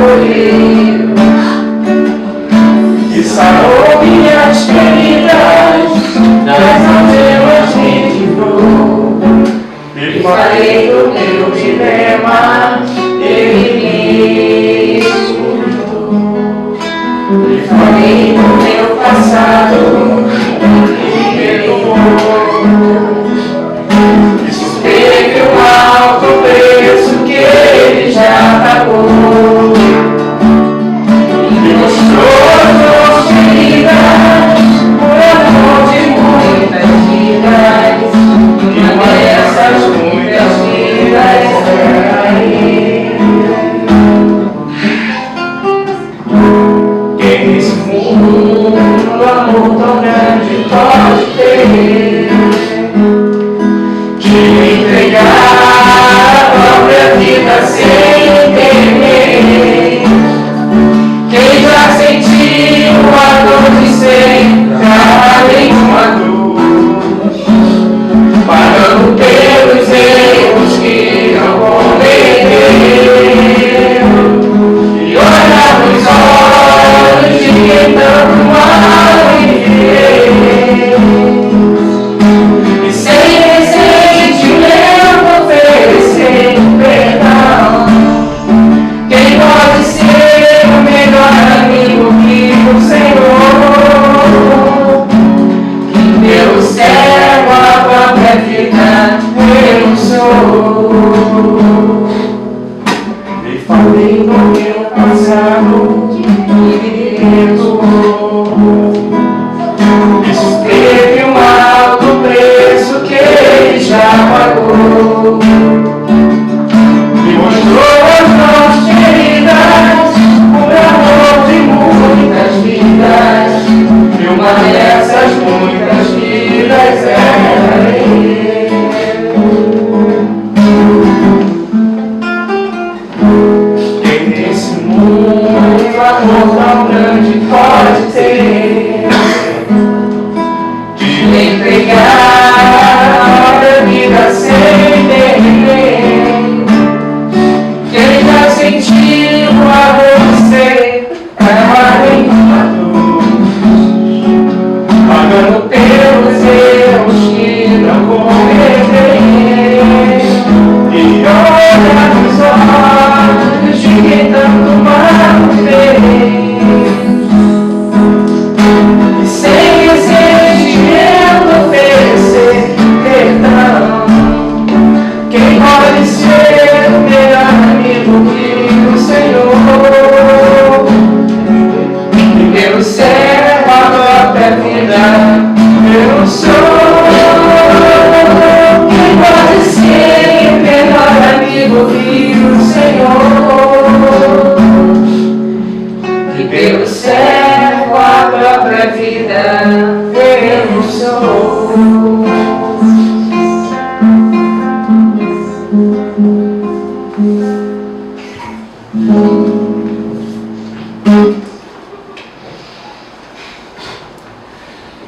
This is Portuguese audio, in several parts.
escolheu, que sarou minhas feridas, das algemas me livrou. E falei do meu dilema, ele me escutou. E falei do meu passado, ele me perdoou. Isso teve um alto preço que ele já pagou. E mostrou as nossas feridas, por amor de muitas vidas. E uma dessas muitas vidas era ele. Quem nesse mundo amor tão grande pode ter, de entregar a própria vida sem temer. Quem já sentiu a dor de ser além de uma dor, pagando pelos erros que não cometeu, e olhar nos olhos de quem tanto mal lhe fez, e sem ressentimento oferecer perdão. Quem pode ser o melhor amigo que o Senhor, que pelo céu a própria vida eu sou. E falei no meu passado e me perdoou. Isso teve um alto preço que ele já pagou. E mostrou as nossas feridas, por amor de muitas vidas. E uma dessas muitas vidas era ele. Quem nesse mundo amor tão grande pode ter, de entregar a própria vida sem temer. Quem já sentiu a você além de uma dor, pagando pelos erros que não cometeu, e olha nos olhos de quem tanto mal fez, e sem ressentimento oferecer perdão. Quem pode ser o melhor amigo que o Senhor, e pelo céu a própria vida eu sou. Quem pode ser o melhor amigo que o Senhor, e pelo céu a própria vida eu sou.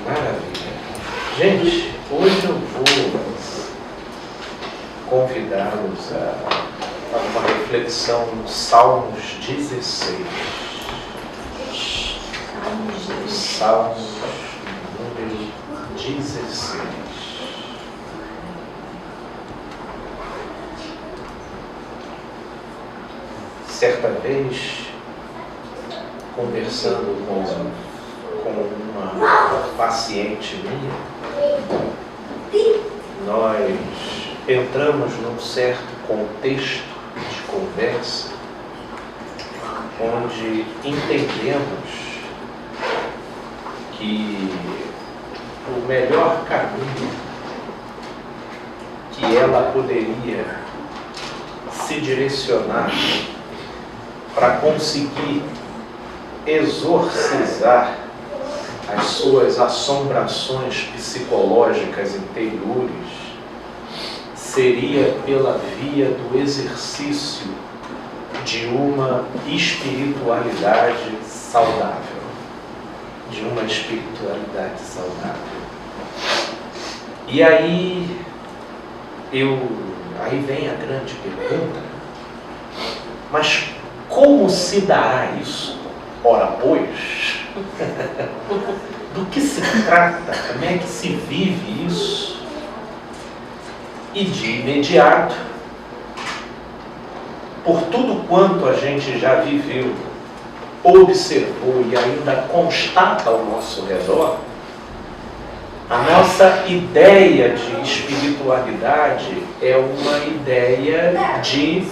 Maravilha. Gente, hoje eu vou convidá-los a uma reflexão no Salmos 16. Salmos número 16. Certa vez, conversando com uma paciente minha, nós entramos num certo contexto de conversa onde entendemos que o melhor caminho que ela poderia se direcionar para conseguir exorcizar as suas assombrações psicológicas interiores seria pela via do exercício de uma espiritualidade saudável. De uma espiritualidade saudável. E aí vem a grande pergunta: mas como se dará isso? Ora, pois, do que se trata? Como é que se vive isso? E de imediato, por tudo quanto a gente já viveu, observou e ainda constata ao nosso redor, a nossa ideia de espiritualidade é uma ideia de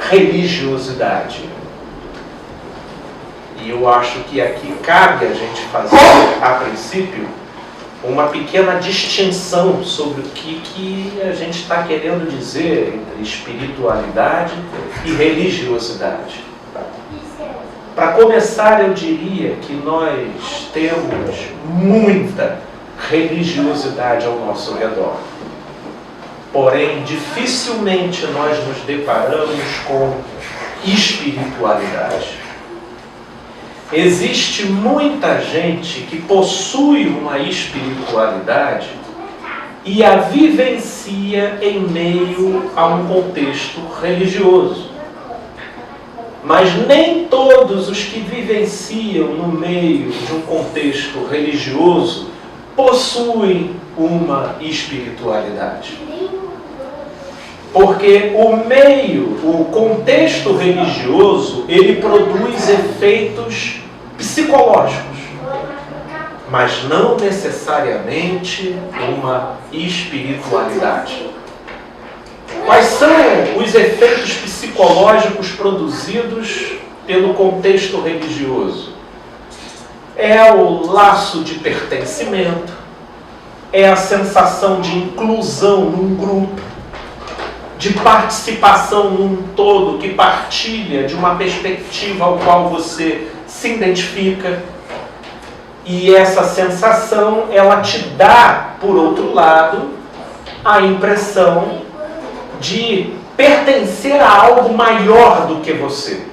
religiosidade. E eu acho que aqui cabe a gente fazer, a princípio, uma pequena distinção sobre o que a gente está querendo dizer entre espiritualidade e religiosidade. Para começar, eu diria que nós temos muita religiosidade ao nosso redor. Porém, dificilmente nós nos deparamos com espiritualidade. Existe muita gente que possui uma espiritualidade e a vivencia em meio a um contexto religioso. Mas nem todos os que vivenciam no meio de um contexto religioso possuem uma espiritualidade. Porque o contexto religioso, ele produz efeitos psicológicos, mas não necessariamente uma espiritualidade. Quais são os efeitos psicológicos produzidos pelo contexto religioso? É o laço de pertencimento, é a sensação de inclusão num grupo, de participação num todo que partilha de uma perspectiva ao qual você se identifica. E essa sensação, ela te dá, por outro lado, a impressão de pertencer a algo maior do que você.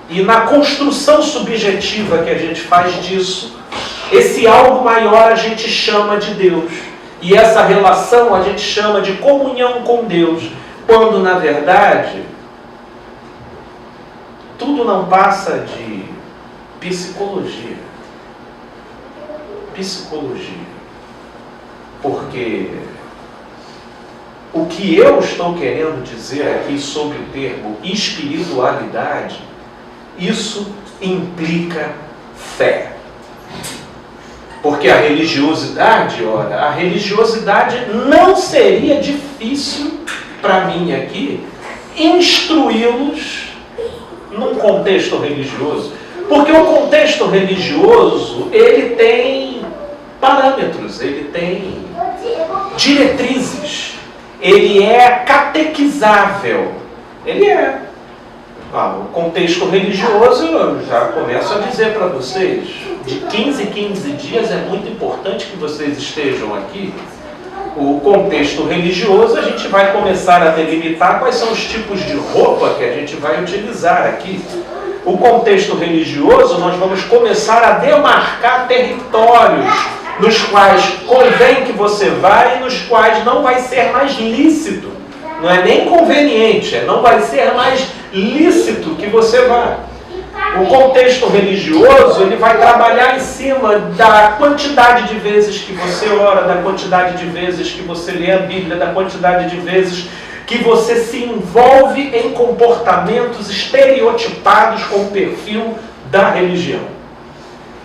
E na construção subjetiva que a gente faz disso, esse algo maior a gente chama de Deus. E essa relação a gente chama de comunhão com Deus, quando na verdade tudo não passa de psicologia. Psicologia. Porque o que eu estou querendo dizer aqui sobre o termo espiritualidade, isso implica fé. Porque a religiosidade, ora, a religiosidade não seria difícil para mim aqui instruí-los num contexto religioso. Porque o contexto religioso, ele tem parâmetros, ele tem diretrizes, ele é catequizável, ele é. O contexto religioso, eu já começo a dizer para vocês, de 15 em 15 dias é muito importante que vocês estejam aqui. O contexto religioso, a gente vai começar a delimitar quais são os tipos de roupa que a gente vai utilizar aqui. O contexto religioso, nós vamos começar a demarcar territórios nos quais convém que você vá e nos quais não vai ser mais lícito. Não é nem conveniente, não vai ser mais lícito que você vá. O contexto religioso, ele vai trabalhar em cima da quantidade de vezes que você ora, da quantidade de vezes que você lê a Bíblia, da quantidade de vezes que você se envolve em comportamentos estereotipados com o perfil da religião.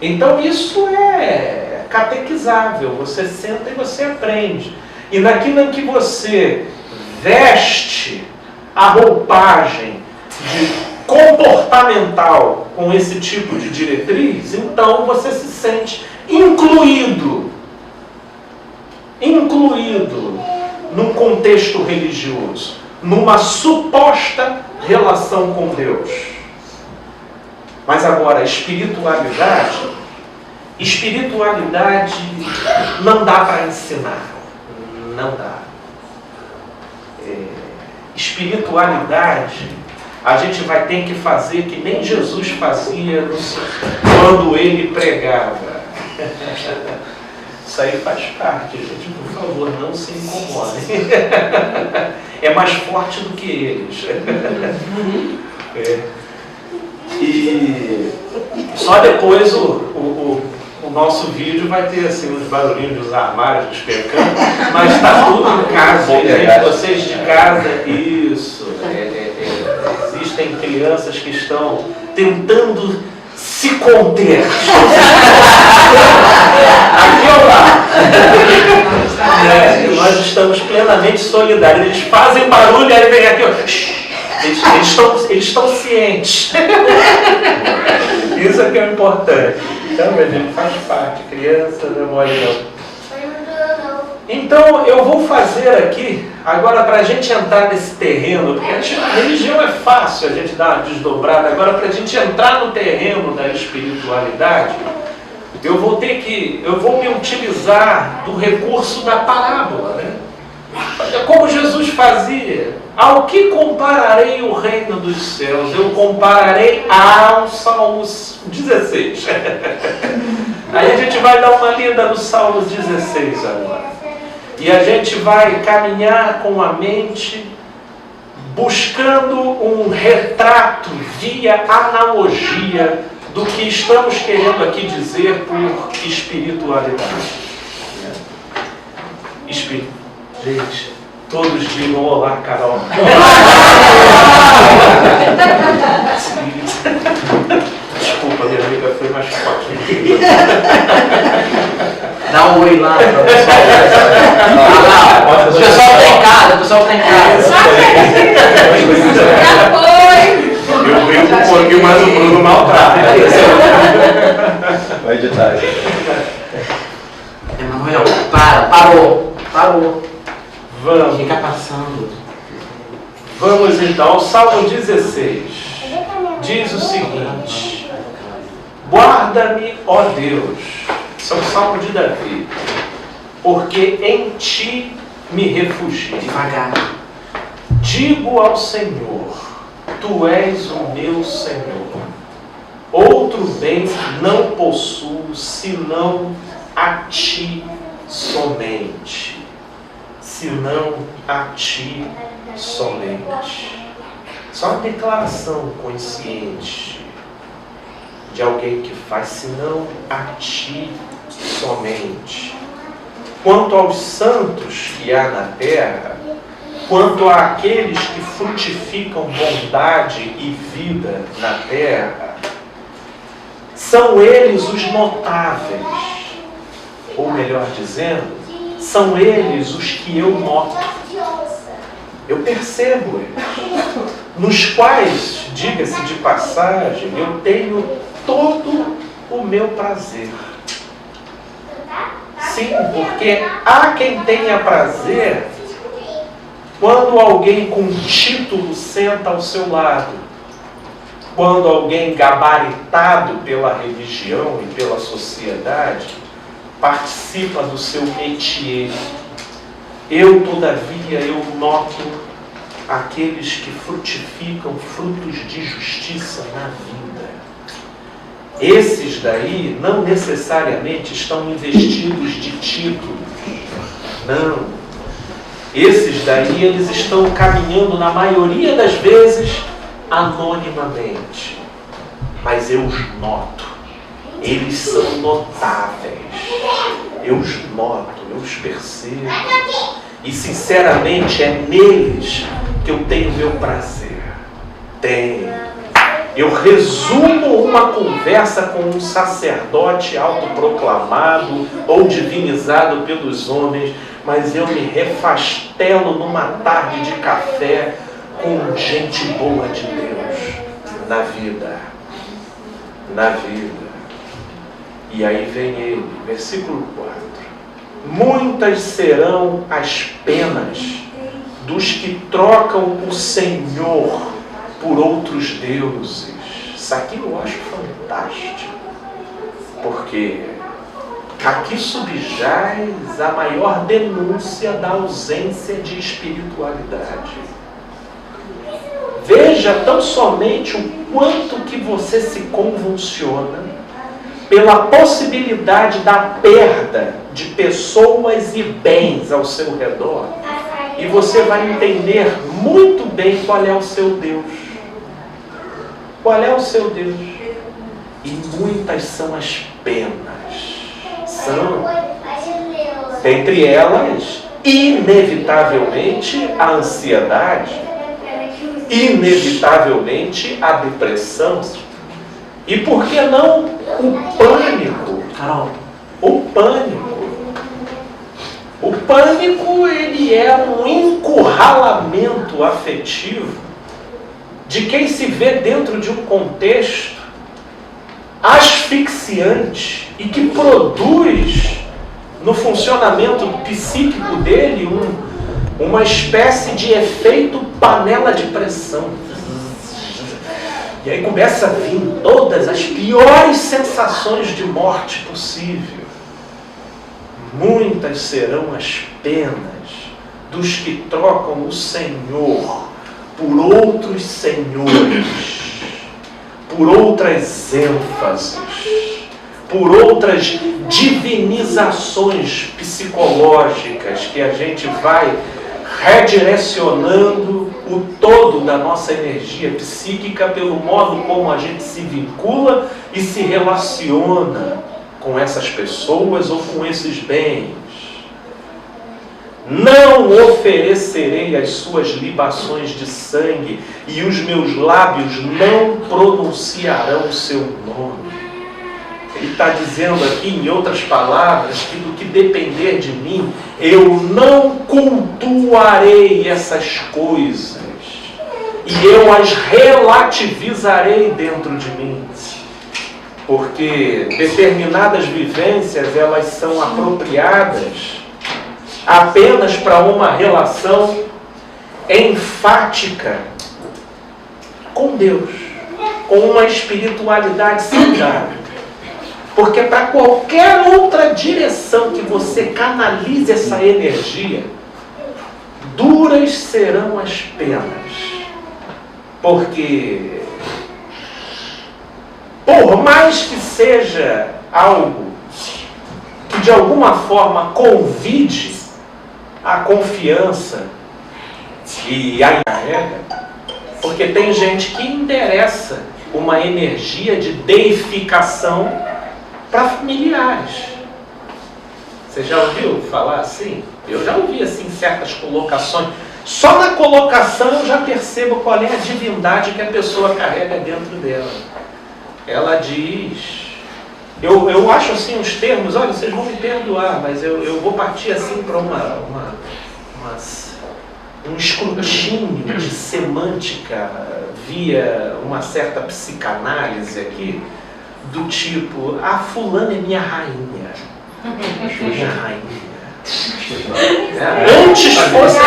Então isso é catequizável, você senta e você aprende. E naquilo em que você veste a roupagem de comportamental com esse tipo de diretriz, então você se sente incluído num contexto religioso, numa suposta relação com Deus. Mas agora, espiritualidade não dá para ensinar, não dá. Espiritualidade, a gente vai ter que fazer que nem Jesus fazia quando ele pregava. Isso aí faz parte, gente. Por favor, não se incomodem. É mais forte do que eles. E só depois o nosso vídeo vai ter assim, uns barulhinhos dos armários despencando, mas está tudo em casa, gente, vocês de casa, isso. Existem crianças que estão tentando se conter. Aqui ou lá. Nós estamos plenamente solidários. Eles fazem barulho e aí vem aqui, ó. Eles estão cientes. Isso é que é importante. Então, a gente faz parte. Criança não é mole não. Então, eu vou fazer aqui, agora para a gente entrar nesse terreno, porque a religião é fácil a gente dar uma desdobrada, agora para a gente entrar no terreno da espiritualidade, eu vou me utilizar do recurso da parábola, né? Como Jesus fazia. Ao que compararei o reino dos céus? Eu compararei ao Salmo 16. Aí a gente vai dar uma lida no Salmo 16 agora. E a gente vai caminhar com a mente buscando um retrato via analogia do que estamos querendo aqui dizer por espiritualidade. Gente, todos digam olá, Carol. Desculpa, minha amiga foi mais forte. Dá um oi lá para o pessoal. O pessoal está em casa, o pessoal está em casa. Já foi! Eu brinco um pouquinho, mas o Bruno maltrata. Vai editar. Emanuel, parou. Vamos. Fica passando. Vamos então ao Salmo 16. Diz o seguinte: guarda-me, ó Deus. Isso é um salmo de Davi. Porque em ti me refugio. Devagar. Digo ao Senhor: tu és o meu Senhor. Outro bem não possuo, senão a ti somente. Senão a ti somente. Só uma declaração consciente de alguém que faz, senão a ti somente. Quanto aos santos que há na terra, quanto àqueles que frutificam bondade e vida na terra, são eles os notáveis, ou melhor dizendo, são eles os que eu noto. Eu percebo eles, nos quais, diga-se de passagem, eu tenho todo o meu prazer. Sim, porque há quem tenha prazer quando alguém com título senta ao seu lado, quando alguém gabaritado pela religião e pela sociedade participa do seu métier. Eu, todavia, eu noto aqueles que frutificam frutos de justiça na vida. Esses daí não necessariamente estão investidos de títulos. Não. Esses daí, eles estão caminhando, na maioria das vezes, anonimamente. Mas eu os noto. Eles são notáveis. Eu os noto, eu os percebo. E, sinceramente, é neles que eu tenho meu prazer. Tenho. Eu resumo uma conversa com um sacerdote autoproclamado ou divinizado pelos homens, mas eu me refastelo numa tarde de café com gente boa de Deus na vida. Na vida. E aí vem ele, versículo 4. Muitas serão as penas dos que trocam o Senhor por outros deuses. Isso aqui eu acho fantástico. Porque aqui subjaz a maior denúncia da ausência de espiritualidade. Veja tão somente o quanto que você se convulsiona pela possibilidade da perda de pessoas e bens ao seu redor, e você vai entender muito bem qual é o seu Deus. Qual é o seu Deus? E muitas são as penas. São, dentre elas, inevitavelmente a ansiedade, inevitavelmente a depressão, e por que não o pânico? O pânico. O pânico, ele é um encurralamento afetivo de quem se vê dentro de um contexto asfixiante e que produz no funcionamento psíquico dele uma espécie de efeito panela de pressão. E aí começa a vir todas as piores sensações de morte possível. Muitas serão as penas dos que trocam o Senhor por outros senhores, por outras ênfases, por outras divinizações psicológicas que a gente vai redirecionando o todo da nossa energia psíquica pelo modo como a gente se vincula e se relaciona com essas pessoas ou com esses bens. Não oferecerei as suas libações de sangue e os meus lábios não pronunciarão o seu nome. Ele está dizendo aqui, em outras palavras, que do que depender de mim, eu não cultuarei essas coisas e eu as relativizarei dentro de mim. Porque determinadas vivências, elas são apropriadas apenas para uma relação enfática com Deus, com uma espiritualidade saudável. Porque para qualquer outra direção que você canalize essa energia, duras serão as penas. Porque, por mais que seja algo que de alguma forma convide a confiança e a carrega, porque tem gente que endereça uma energia de deificação para familiares. Você já ouviu falar assim? Eu já ouvi assim certas colocações. Só na colocação eu já percebo qual é a divindade que a pessoa carrega dentro dela. Ela diz... Eu acho assim uns termos, olha, vocês vão me perdoar, mas eu vou partir assim para um escrutínio de semântica via uma certa psicanálise aqui, do tipo, a fulana é minha rainha. Minha rainha. Antes fosse...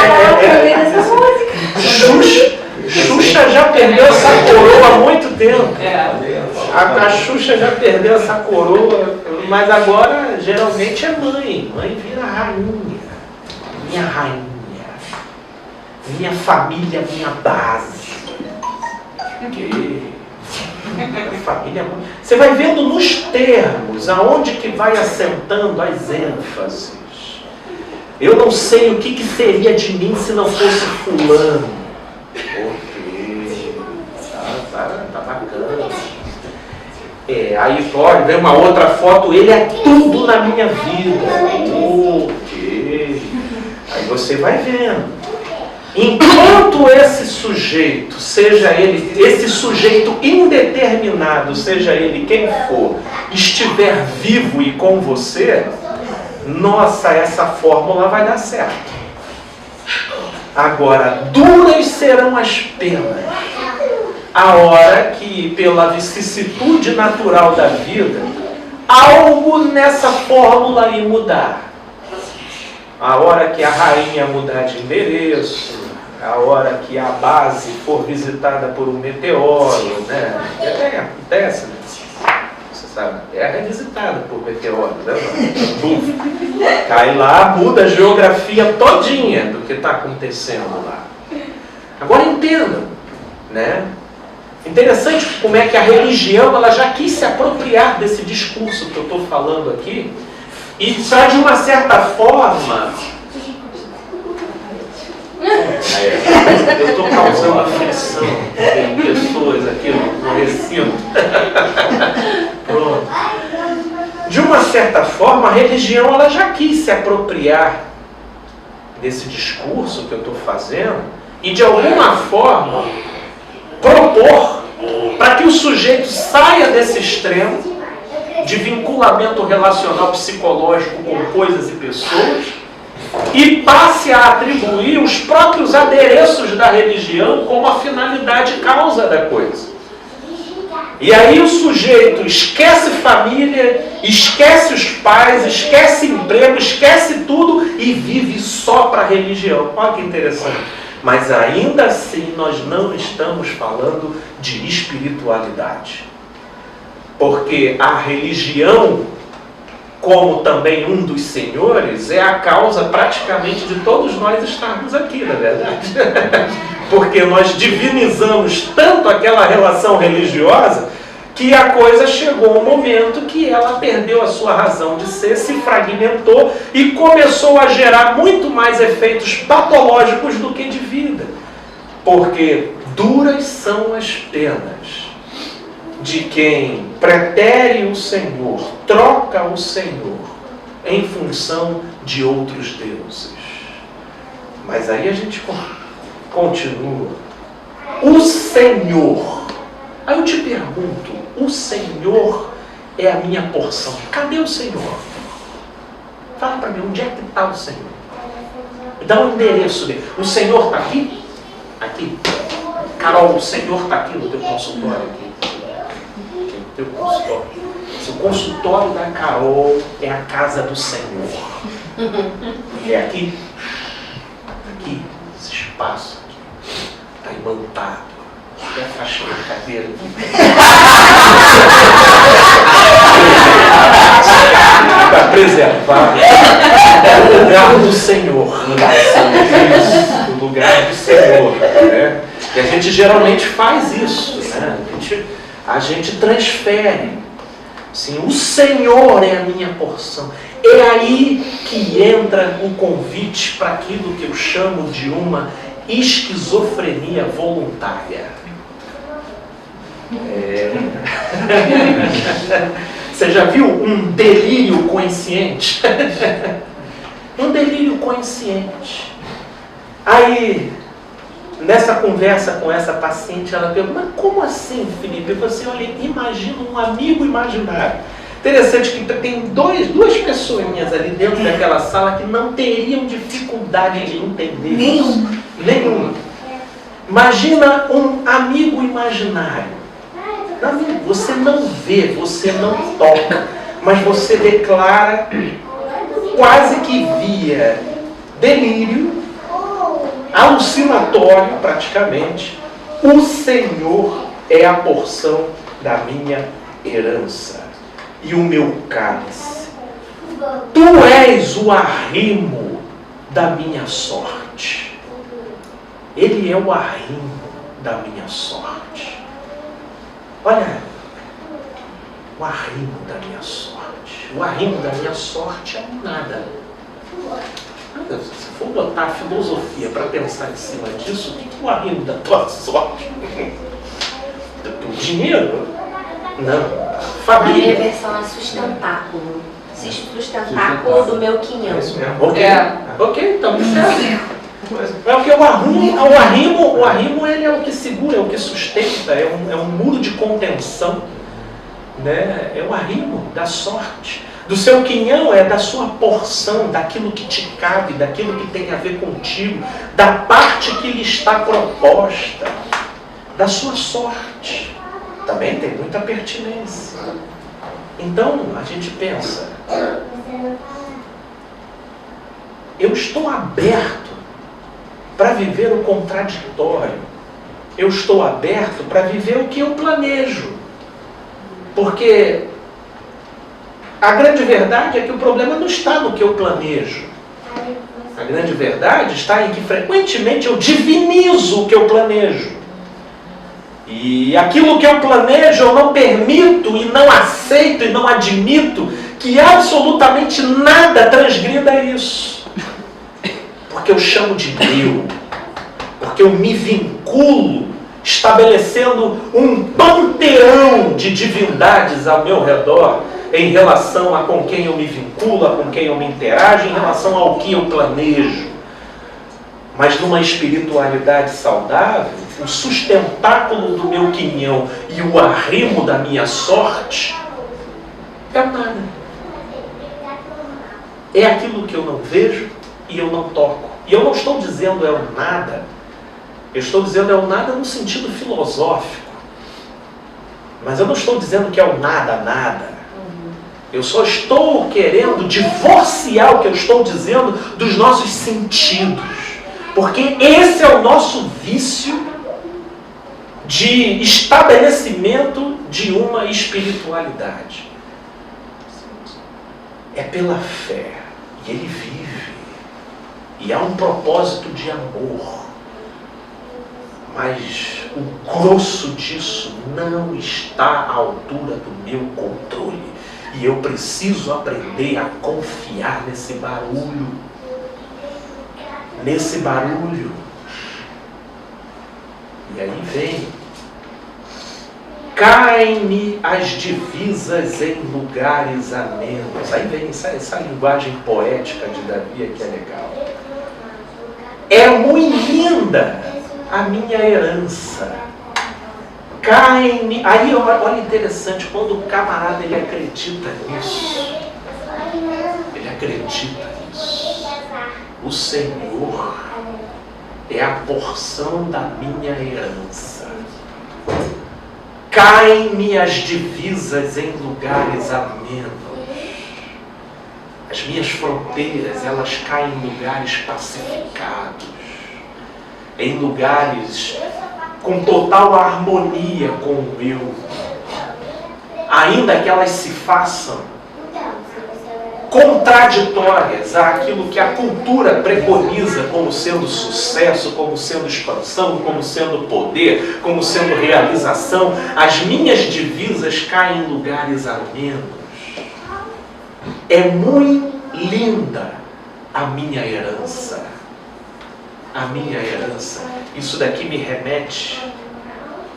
Xuxa já perdeu essa coroa há muito tempo. A Xuxa já perdeu essa coroa, mas agora geralmente é mãe. Mãe vira rainha. Minha rainha. Minha família, minha base. Família. Você vai vendo nos termos aonde que vai assentando as ênfases. Eu não sei o que seria de mim se não fosse fulano. Ok. Tá bacana. Aí pode ver uma outra foto, ele é tudo na minha vida. Ok. Aí você vai vendo. Enquanto esse sujeito, seja ele, esse sujeito indeterminado, seja ele quem for, estiver vivo e com você, nossa, essa fórmula vai dar certo. Agora, duras serão as penas a hora que, pela vicissitude natural da vida, algo nessa fórmula aí mudar. A hora que a rainha mudar de endereço, a hora que a base for visitada por um meteoro, né? Acontece, né? Você sabe, a Terra é visitada por meteoro, né? Cai lá, muda a geografia todinha do que está acontecendo lá. Agora entendam, né? Interessante como é que a religião ela já quis se apropriar desse discurso que eu estou falando aqui e, de uma certa forma, Eu estou causando aflição em pessoas aqui no recinto. Pronto. De uma certa forma, a religião ela já quis se apropriar desse discurso que eu estou fazendo e, de alguma forma, propor para que o sujeito saia desse extremo de vinculamento relacional psicológico com coisas e pessoas e passe a atribuir os próprios adereços da religião como a finalidade e causa da coisa. E aí o sujeito esquece família, esquece os pais, esquece emprego, esquece tudo e vive só para a religião. Olha que interessante. Mas ainda assim nós não estamos falando de espiritualidade. Porque a religião, como também um dos senhores, é a causa praticamente de todos nós estarmos aqui, não é verdade? Porque nós divinizamos tanto aquela relação religiosa que a coisa chegou um momento que ela perdeu a sua razão de ser, se fragmentou e começou a gerar muito mais efeitos patológicos do que de vida. Porque duras são as penas de quem pretere o Senhor, troca o Senhor em função de outros deuses. Mas aí a gente continua. O Senhor. Aí eu te pergunto, o Senhor é a minha porção. Cadê o Senhor? Fala para mim, onde é que está o Senhor? Dá um endereço dele. O Senhor está aqui? Aqui. Carol, o Senhor está aqui no teu consultório aqui. Teu consultório. O consultório da Carol é a casa do Senhor. É aqui. Aqui. Esse espaço aqui. Está imantado. Até a faixa de cadeira para preservar o lugar do Senhor. O lugar do Senhor. Né? E a gente geralmente faz isso. Né? A gente transfere. Assim, o Senhor é a minha porção. É aí que entra o convite para aquilo que eu chamo de uma esquizofrenia voluntária. Você já viu um delírio consciente? Um delírio consciente. Aí, nessa conversa com essa paciente, ela pergunta, mas como assim, Felipe? Eu falei assim, olha, imagina um amigo imaginário. Interessante que tem duas pessoinhas ali dentro daquela sala que não teriam dificuldade de entender. Nenhum. Imagina um amigo imaginário. Você não vê, você não toca, mas você declara quase que via delírio, alucinatório praticamente, o Senhor é a porção da minha herança e o meu cálice. Tu és o arrimo da minha sorte. Ele é o arrimo da minha sorte. Olha, o arrimo da minha sorte. O arrimo da minha sorte é um nada. Se for botar a filosofia para pensar em cima disso, o que é o arrimo da tua sorte? O dinheiro? Não. Família. A minha versão é sustentáculo. Sustentáculo do meu quinhão. Ok, então certo. É porque o arrimo ele é o que segura, é o que sustenta, é um muro de contenção, né? É o arrimo da sorte. Do seu quinhão é da sua porção, daquilo que te cabe, daquilo que tem a ver contigo, da parte que lhe está proposta, da sua sorte. Também tem muita pertinência. Então a gente pensa, eu estou aberto para viver o contraditório. Eu estou aberto para viver o que eu planejo. Porque a grande verdade é que o problema não está no que eu planejo. A grande verdade está em que frequentemente eu divinizo o que eu planejo. E aquilo que eu planejo eu não permito e não aceito e não admito que absolutamente nada transgrida isso. Porque eu chamo de meu. porque eu me vinculo, estabelecendo um panteão de divindades ao meu redor, em relação a com quem eu me vinculo, a com quem eu me interajo, em relação ao que eu planejo. Mas numa espiritualidade saudável, o sustentáculo do meu quinhão e o arrimo da minha sorte é o nada. É aquilo que eu não vejo e eu não toco. E eu não estou dizendo é o nada, eu estou dizendo é o nada no sentido filosófico. Mas eu não estou dizendo que é o nada, nada. Eu só estou querendo divorciar o que eu estou dizendo dos nossos sentidos. Porque esse é o nosso vício de estabelecimento de uma espiritualidade. É pela fé. E ele vive. E há um propósito de amor. Mas o grosso disso não está à altura do meu controle. E eu preciso aprender a confiar nesse barulho. Nesse barulho. E aí vem. Caem-me as divisas em lugares amenos. Aí vem essa linguagem poética de Davi que é legal. É muito linda a minha herança. Caem-me. Aí olha interessante, quando o camarada ele acredita nisso. Ele acredita nisso. O Senhor é a porção da minha herança. Caem-me as divisas em lugares amenos. As minhas fronteiras, elas caem em lugares pacificados. Em lugares com total harmonia com o eu. Ainda que elas se façam contraditórias àquilo que a cultura preconiza como sendo sucesso, como sendo expansão, como sendo poder, como sendo realização, as minhas divisas caem em lugares amenos. É muito linda a minha herança. A minha herança. Isso daqui me remete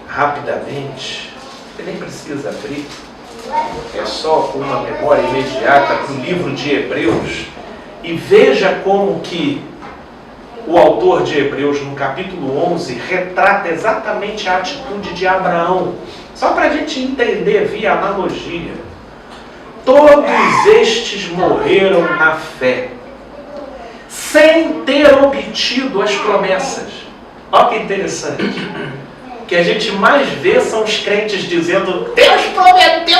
rapidamente, você nem precisa abrir, é só com uma memória imediata para o livro de Hebreus, e veja como que o autor de Hebreus, no capítulo 11, retrata exatamente a atitude de Abraão, só para a gente entender via analogia. Todos estes morreram na fé, sem ter obtido as promessas. Olha que interessante. O que a gente mais vê são os crentes dizendo: Deus prometeu,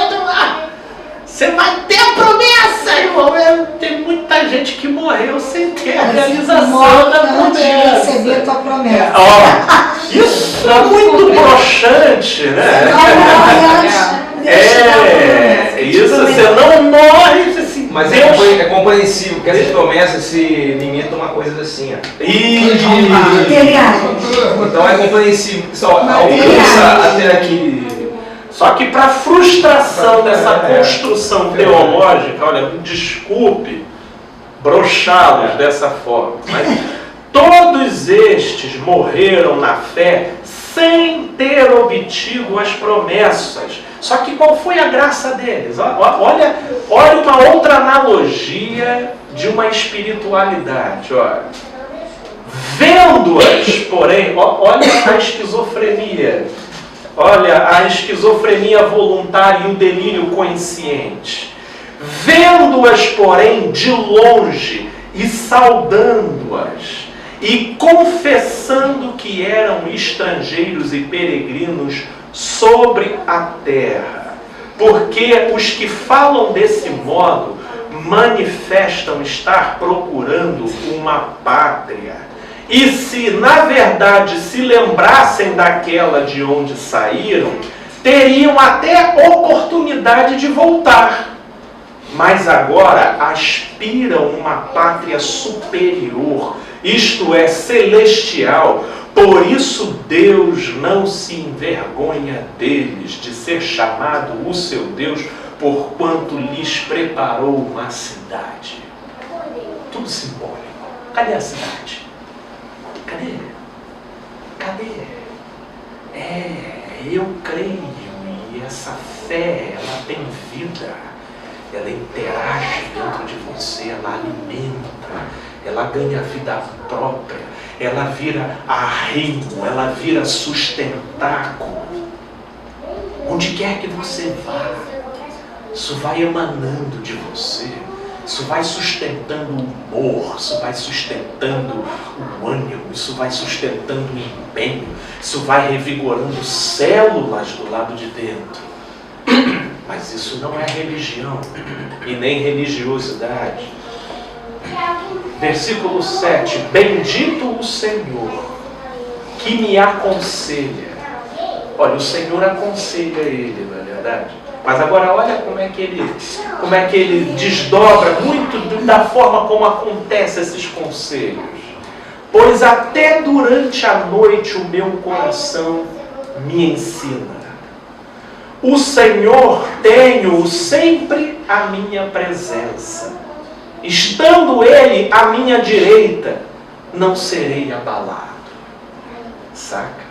você vai ter a promessa, irmão. Tem muita gente que morreu sem ter a realização da promessa. Receber a tua promessa. Isso é muito broxante, né? Isso, você não morre assim. Mas é compreensível que essas promessas se limitam a uma coisa assim, ó. Então é compreensível que só alcança até aqui. Só que para frustração dessa construção teológica, olha, desculpe broxá-los dessa forma, mas todos estes morreram na fé sem ter obtido as promessas. Só que qual foi a graça deles? Olha uma outra analogia de uma espiritualidade. Olha. Vendo-as, porém, olha a esquizofrenia. Olha a esquizofrenia voluntária e o delírio consciente. Vendo-as, porém, de longe e saudando-as e confessando que eram estrangeiros e peregrinos sobre a terra. Porque os que falam desse modo manifestam estar procurando uma pátria. E se, na verdade, se lembrassem daquela de onde saíram, teriam até oportunidade de voltar. Mas agora aspiram uma pátria superior, isto é, celestial. Por isso Deus não se envergonha deles de ser chamado o seu Deus, porquanto lhes preparou uma cidade. Tudo simbólico. Cadê a cidade? Cadê? cadê? Eu creio, e essa fé, ela tem vida, ela interage dentro de você, ela alimenta, ela ganha vida própria, ela vira arrimo, ela vira sustentáculo. Onde quer que você vá, isso vai emanando de você, isso vai sustentando o humor, isso vai sustentando o ânimo, isso vai sustentando o empenho, isso vai revigorando células do lado de dentro. Mas isso não é religião e nem religiosidade. Versículo 7. Bendito o Senhor que me aconselha. Olha, o Senhor aconselha ele, não é verdade? Mas agora olha como é que ele desdobra muito da forma como acontecem esses conselhos. Pois até durante a noite o meu coração me ensina. O Senhor tenho sempre à minha presença. Estando Ele à minha direita, não serei abalado. Saca?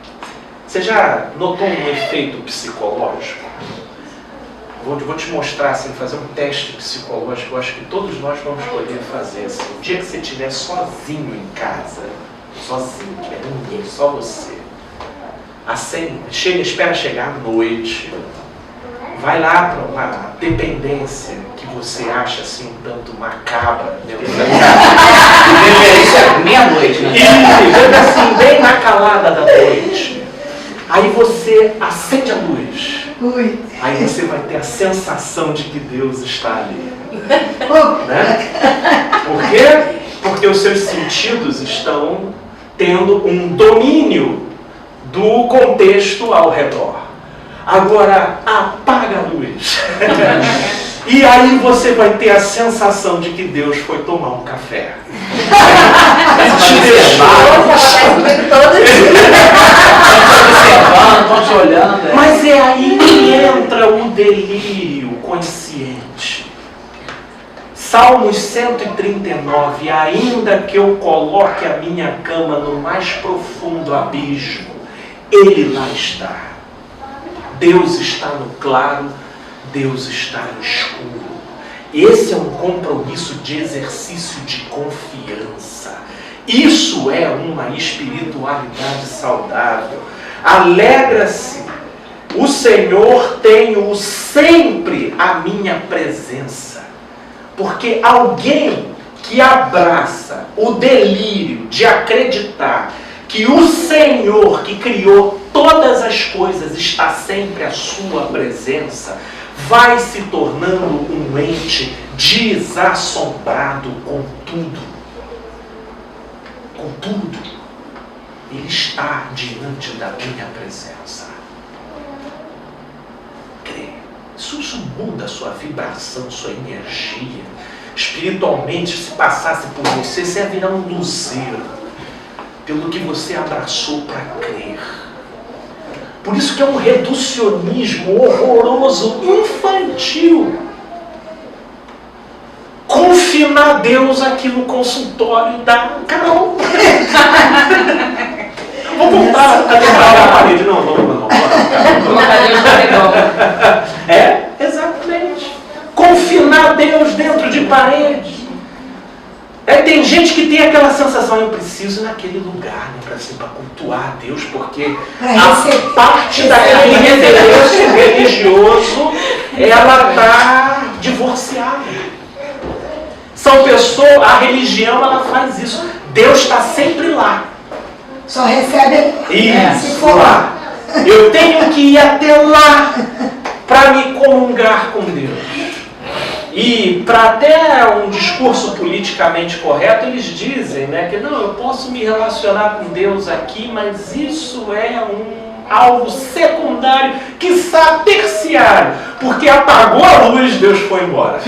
Você já notou um efeito psicológico? Vou te mostrar, assim, fazer um teste psicológico. Eu acho que todos nós vamos poder fazer. Assim. O dia que você estiver sozinho em casa, sozinho, não tiver ninguém, só você. Assim, espera chegar à noite. Vai lá para uma dependência que você acha assim um tanto macabra. Isso é meia-noite, né? E assim, bem na calada da noite. Aí você acende a luz. Aí você vai ter a sensação de que Deus está ali. Né? Por quê? Porque os seus sentidos estão tendo um domínio do contexto ao redor. Agora, apaga a luz. E aí você vai ter a sensação de que Deus foi tomar um café. Te deixou. Estão te olhando. Mas é aí que entra o delírio consciente. Salmos 139. Ainda que eu coloque a minha cama no mais profundo abismo, Ele lá está. Deus está no claro, Deus está no escuro. Esse é um compromisso de exercício de confiança. Isso é uma espiritualidade saudável. Alegra-se, o Senhor tem-o sempre à minha presença. Porque alguém que abraça o delírio de acreditar que o Senhor que criou todas as coisas está sempre à sua presença, vai se tornando um ente desassombrado com tudo. Com tudo. Ele está diante da minha presença. Crê. Isso muda a sua vibração, sua energia. Espiritualmente, se passasse por você, você ia virar um luzeiro. Pelo que você abraçou para crer. Por isso que é um reducionismo horroroso, infantil. Confinar Deus aqui no consultório da Carol. Vou voltar a lembrar a parede. Não. Exatamente. Confinar Deus dentro de parede. Tem gente que tem aquela sensação, eu preciso ir naquele lugar, né, para cultuar a Deus, porque a parte daquele religioso, ela está divorciada. São pessoas, a religião, ela faz isso. Deus está sempre lá. Só recebe se for lá. Eu tenho que ir até lá para me comungar com Deus. E para até um discurso politicamente correto, eles dizem, né, que não, eu posso me relacionar com Deus aqui, mas isso é algo secundário, quiçá terciário, porque apagou a luz, Deus foi embora.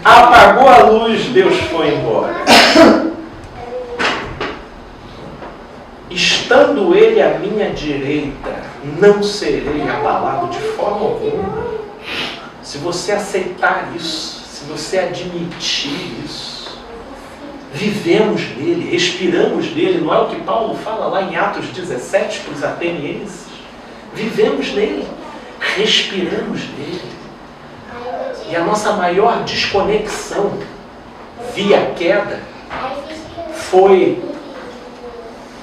Apagou a luz, Deus foi embora. Estando Ele à minha direita, não serei abalado de forma alguma. Se você aceitar isso, se você admitir isso, vivemos nele, respiramos nele. Não é o que Paulo fala lá em Atos 17 para os atenienses? Vivemos nele, respiramos nele. E a nossa maior desconexão via queda foi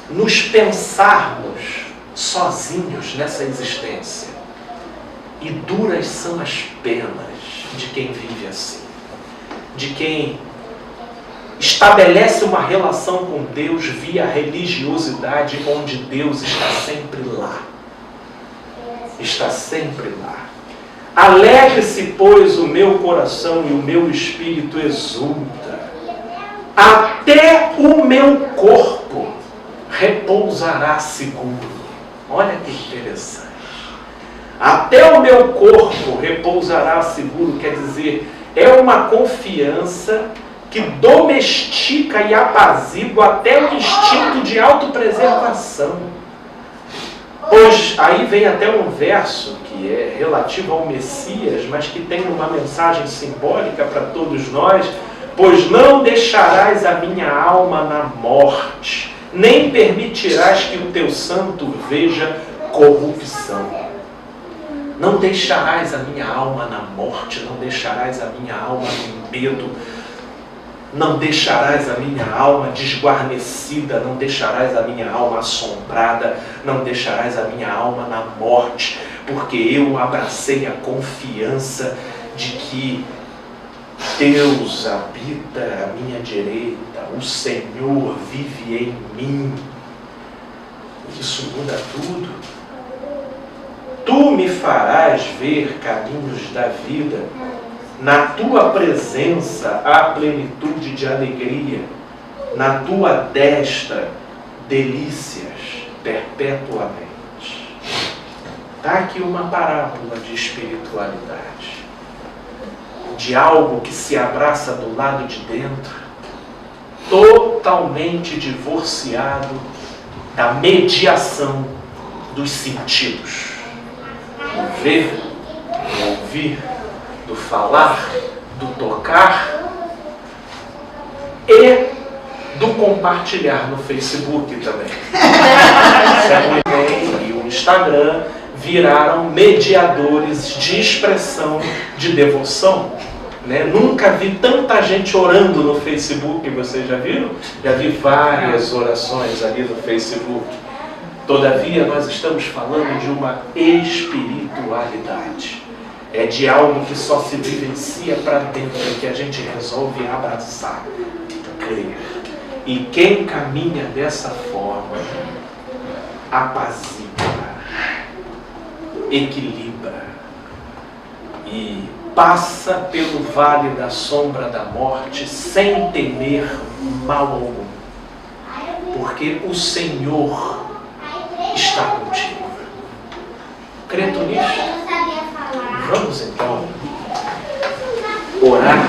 nos pensarmos sozinhos nessa existência. E duras são as penas de quem vive assim, de quem estabelece uma relação com Deus via religiosidade, onde Deus está sempre lá. Está sempre lá. Alegre-se, pois, o meu coração e o meu espírito exulta. Até o meu corpo repousará seguro. Olha que interessante. Até o meu corpo repousará seguro, quer dizer, é uma confiança que domestica e apazigua até o instinto de autopreservação. Pois aí vem até um verso que é relativo ao Messias, mas que tem uma mensagem simbólica para todos nós. Pois não deixarás a minha alma na morte, nem permitirás que o teu santo veja corrupção. Não deixarás a minha alma na morte, não deixarás a minha alma no medo, não deixarás a minha alma desguarnecida, não deixarás a minha alma assombrada, não deixarás a minha alma na morte, porque eu abracei a confiança de que Deus habita à minha direita, o Senhor vive em mim. Isso muda tudo. Tu me farás ver caminhos da vida. Na tua presença há plenitude de alegria. Na tua destra, delícias perpetuamente. Está aqui uma parábola de espiritualidade. De algo que se abraça do lado de dentro, totalmente divorciado da mediação dos sentidos. Do ver, do ouvir, do falar, do tocar e do compartilhar no Facebook também. E o Instagram viraram mediadores de expressão de devoção. Né? Nunca vi tanta gente orando no Facebook, vocês já viram? Já vi várias orações ali no Facebook. Todavia, nós estamos falando de uma espiritualidade. É de algo que só se vivencia para dentro, que a gente resolve abraçar, crer. E quem caminha dessa forma, apazigua, equilibra e passa pelo vale da sombra da morte sem temer mal algum. Porque o Senhor está contigo. Crê nisso? Vamos então orar